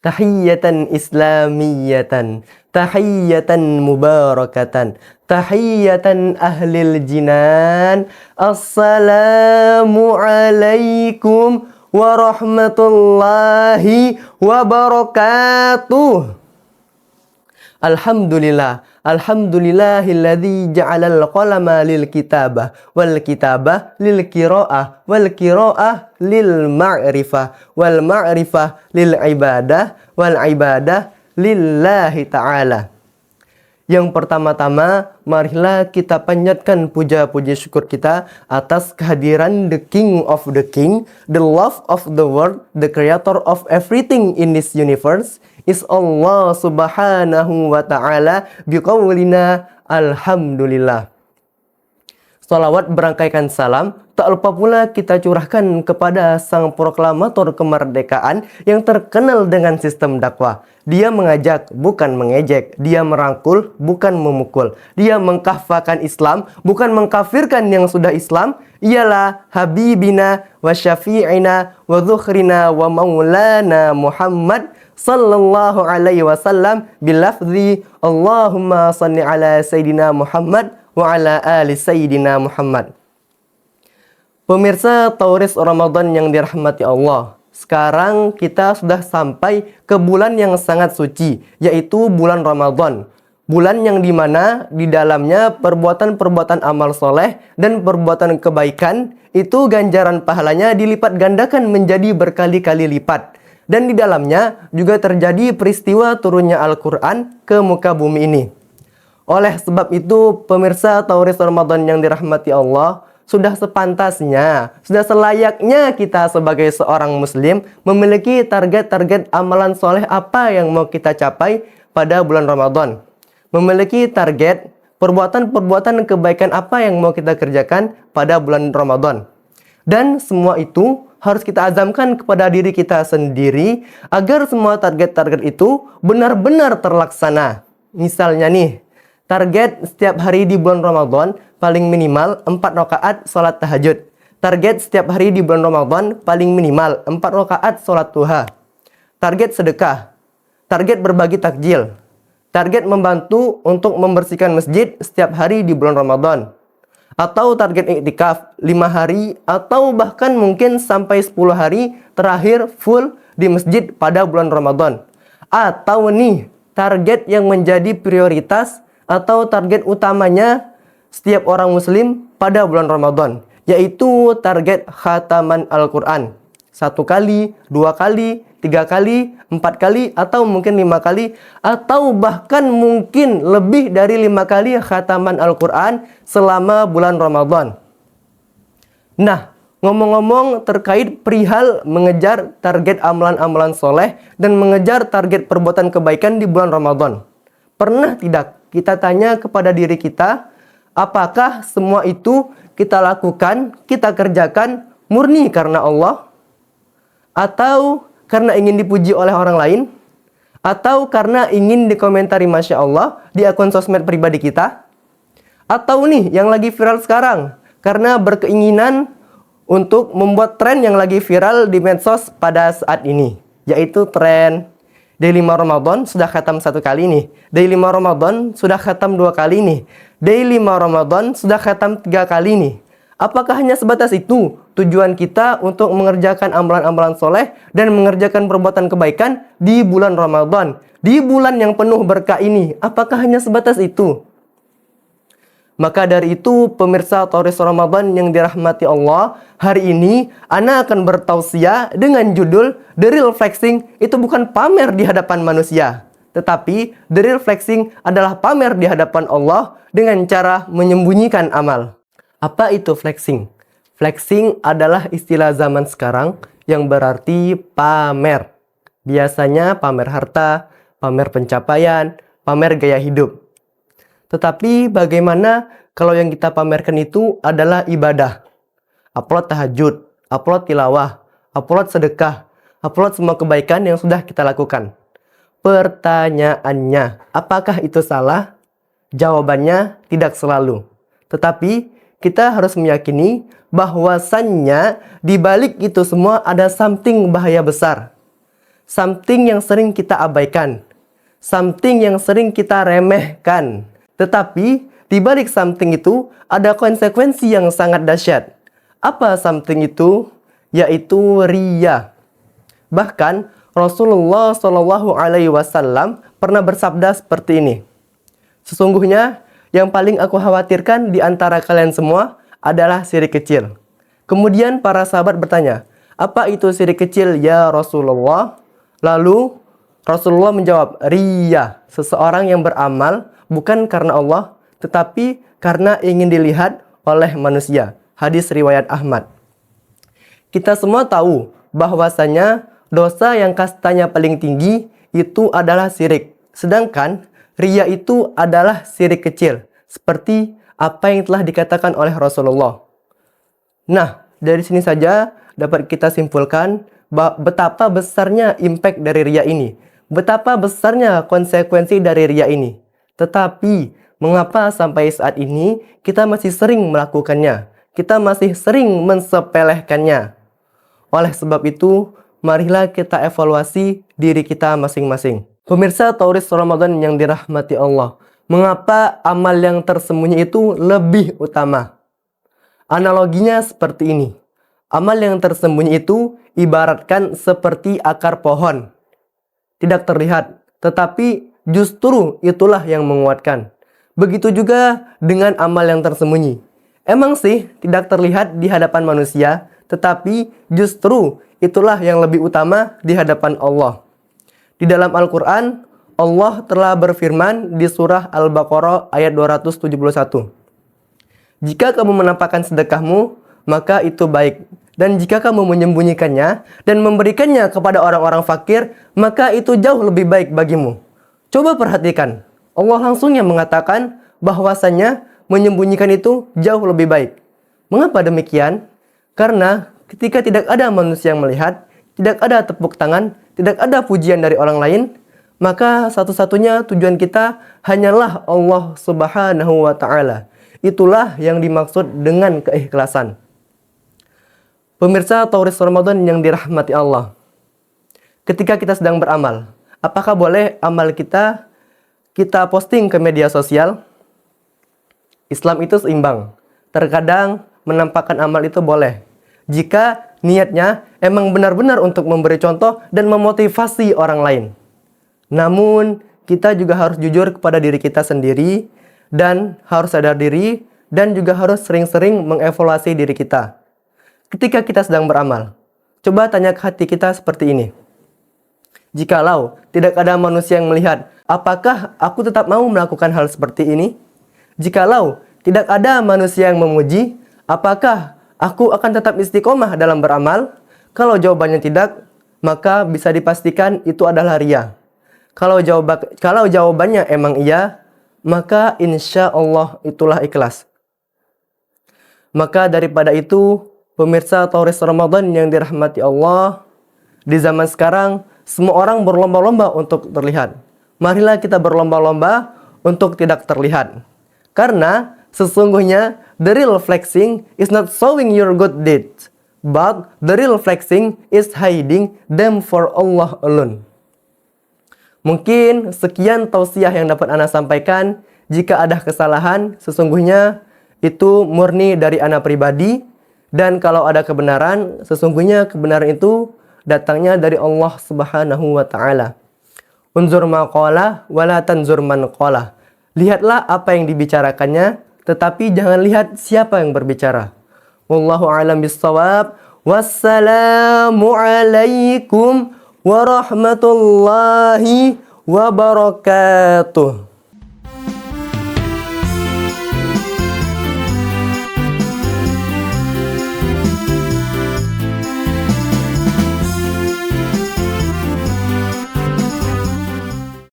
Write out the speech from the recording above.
Tahiyatan islamiyatan, tahiyatan mubarakatan, tahiyatan ahlil jinan. Assalamu alaikum warahmatullahi wabarakatuh. Alhamdulillah, alhamdulillahilladzi ja'alal qalama lil kitabah wal kitabah lil qiraah wal qiraah lil ma'rifah wal ma'rifah lil ibadah wal ibadah lillahi ta'ala. Yang pertama-tama, marilah kita panjatkan puja-puji syukur kita atas kehadiran the King of the King, the love of the world, the creator of everything in this universe, is Allah subhanahu wa ta'ala biqaulina alhamdulillah. Salawat berangkaikan salam tak lupa pula kita curahkan kepada sang proklamator kemerdekaan yang terkenal dengan sistem dakwah. Dia mengajak, bukan mengejek. Dia merangkul, bukan memukul. Dia mengkafahkan Islam, bukan mengkafirkan yang sudah Islam. Ialah Habibina wa Syafi'ina wa Dzukhrina wa Maulana Muhammad sallallahu alaihi wasallam bilafzi Allahumma salli ala Sayyidina Muhammad wa ala ali Sayyidina Muhammad. Pemirsa Tauris Ramadan yang dirahmati Allah, sekarang kita sudah sampai ke bulan yang sangat suci, yaitu bulan Ramadan. Bulan yang dimana di dalamnya perbuatan-perbuatan amal soleh dan perbuatan kebaikan itu ganjaran pahalanya dilipat gandakan menjadi berkali-kali lipat. Dan di dalamnya juga terjadi peristiwa turunnya Al-Quran ke muka bumi ini. Oleh sebab itu, pemirsa Tauris Ramadan yang dirahmati Allah, sudah sepantasnya, sudah selayaknya kita sebagai seorang muslim memiliki target-target amalan soleh apa yang mau kita capai pada bulan Ramadan. Memiliki target perbuatan-perbuatan kebaikan apa yang mau kita kerjakan pada bulan Ramadan. Dan semua itu harus kita azamkan kepada diri kita sendiri agar semua target-target itu benar-benar terlaksana. Misalnya nih, target setiap hari di bulan Ramadan paling minimal 4 rakaat sholat tahajud. Target setiap hari di bulan Ramadan paling minimal 4 rakaat sholat duha. Target sedekah. Target berbagi takjil. Target membantu untuk membersihkan masjid setiap hari di bulan Ramadan. Atau target iktikaf 5 hari atau bahkan mungkin sampai 10 hari terakhir full di masjid pada bulan Ramadan. Atau nih, target yang menjadi prioritas atau target utamanya setiap orang muslim pada bulan Ramadan, yaitu target khataman Al-Quran. 1 kali, 2 kali, 3 kali, 4 kali, atau mungkin 5 kali, atau bahkan mungkin lebih dari 5 kali khataman Al-Quran selama bulan Ramadan. Nah, ngomong-ngomong terkait perihal mengejar target amalan-amalan soleh dan mengejar target perbuatan kebaikan di bulan Ramadan, pernah tidak kita tanya kepada diri kita, apakah semua itu kita lakukan, kita kerjakan murni karena Allah? Atau karena ingin dipuji oleh orang lain? Atau karena ingin dikomentari Masya Allah di akun sosmed pribadi kita? Atau nih yang lagi viral sekarang, karena berkeinginan untuk membuat tren yang lagi viral di medsos pada saat ini, yaitu tren Day 5 Ramadan sudah khatam 1 kali nih. Day 5 Ramadan sudah khatam 2 kali nih. Day 5 Ramadan sudah khatam 3 kali nih. Apakah hanya sebatas itu tujuan kita untuk mengerjakan amalan-amalan soleh dan mengerjakan perbuatan kebaikan di bulan Ramadan? Di bulan yang penuh berkah ini, apakah hanya sebatas itu? Maka dari itu, pemirsa Tauris Ramadan yang dirahmati Allah, hari ini Ana akan bertausiah dengan judul The Real Flexing itu bukan pamer di hadapan manusia, tetapi the real flexing adalah pamer di hadapan Allah dengan cara menyembunyikan amal. Apa itu flexing? Flexing adalah istilah zaman sekarang yang berarti pamer. Biasanya pamer harta, pamer pencapaian, pamer gaya hidup. Tetapi bagaimana kalau yang kita pamerkan itu adalah ibadah? Upload tahajud, upload tilawah, upload sedekah, upload semua kebaikan yang sudah kita lakukan. Pertanyaannya, apakah itu salah? Jawabannya tidak selalu. Tetapi kita harus meyakini bahwasannya di balik itu semua ada something bahaya besar. something yang sering kita abaikan, something yang sering kita remehkan. Tetapi di balik something itu ada konsekuensi yang sangat dahsyat. Apa something itu? Yaitu riya. Bahkan Rasulullah Shallallahu Alaihi Wasallam pernah bersabda seperti ini. Sesungguhnya yang paling aku khawatirkan di antara kalian semua adalah syirik kecil. Kemudian para sahabat bertanya, apa itu syirik kecil ya Rasulullah? Lalu Rasulullah menjawab, riya, seseorang yang beramal bukan karena Allah, tetapi karena ingin dilihat oleh manusia. Hadis riwayat Ahmad. Kita semua tahu bahwasanya dosa yang kastanya paling tinggi itu adalah syirik. Sedangkan riya itu adalah syirik kecil, seperti apa yang telah dikatakan oleh Rasulullah. Nah, dari sini saja dapat kita simpulkan betapa besarnya impact dari riya ini. Betapa besarnya konsekuensi dari riya ini. Tetapi, mengapa sampai saat ini kita masih sering melakukannya? Kita masih sering mensepelekannya. Oleh sebab itu, marilah kita evaluasi diri kita masing-masing. Pemirsa Tauris Ramadan yang dirahmati Allah, mengapa amal yang tersembunyi itu lebih utama? Analoginya seperti ini. Amal yang tersembunyi itu ibaratkan seperti akar pohon. Tidak terlihat, tetapi justru itulah yang menguatkan. Begitu juga dengan amal yang tersembunyi. Emang sih tidak terlihat di hadapan manusia, tetapi justru itulah yang lebih utama di hadapan Allah. Di dalam Al-Quran, Allah telah berfirman di surah Al-Baqarah ayat 271. Jika kamu menampakkan sedekahmu, maka itu baik. Dan jika kamu menyembunyikannya dan memberikannya kepada orang-orang fakir, maka itu jauh lebih baik bagimu. Coba perhatikan, Allah langsung yang mengatakan bahwasanya menyembunyikan itu jauh lebih baik. Mengapa demikian? Karena ketika tidak ada manusia yang melihat, tidak ada tepuk tangan, tidak ada pujian dari orang lain, maka satu-satunya tujuan kita hanyalah Allah Subhanahu wa Ta'ala. Itulah yang dimaksud dengan keikhlasan. Pemirsa Tauris Ramadan yang dirahmati Allah, ketika kita sedang beramal, apakah boleh amal kita posting ke media sosial? Islam itu seimbang. Terkadang menampakkan amal itu boleh, jika niatnya emang benar-benar untuk memberi contoh dan memotivasi orang lain. Namun, kita juga harus jujur kepada diri kita sendiri dan harus sadar diri dan juga harus sering-sering mengevaluasi diri kita. Ketika kita sedang beramal, coba tanya ke hati kita seperti ini. Jikalau tidak ada manusia yang melihat, apakah aku tetap mau melakukan hal seperti ini? Jikalau tidak ada manusia yang memuji, apakah aku akan tetap istiqomah dalam beramal? Kalau jawabannya tidak, maka bisa dipastikan itu adalah riya. Kalau jawabannya emang iya, maka insya Allah itulah ikhlas. Maka daripada itu, pemirsa Tauris Ramadan yang dirahmati Allah, di zaman sekarang semua orang berlomba-lomba untuk terlihat. Marilah kita berlomba-lomba untuk tidak terlihat. Karena sesungguhnya the real flexing is not showing your good deeds, but the real flexing is hiding them for Allah alone. Mungkin sekian tausiah yang dapat Ana sampaikan. Jika ada kesalahan, sesungguhnya itu murni dari Ana pribadi. Dan kalau ada kebenaran, sesungguhnya kebenaran itu datangnya dari Allah Subhanahu wa Ta'ala. Unzur ma qala wa la tanzur man qala. Lihatlah apa yang dibicarakannya, tetapi jangan lihat siapa yang berbicara. Wallahu a'lam bissawab. Wassalamu alaikum warahmatullahi wabarakatuh.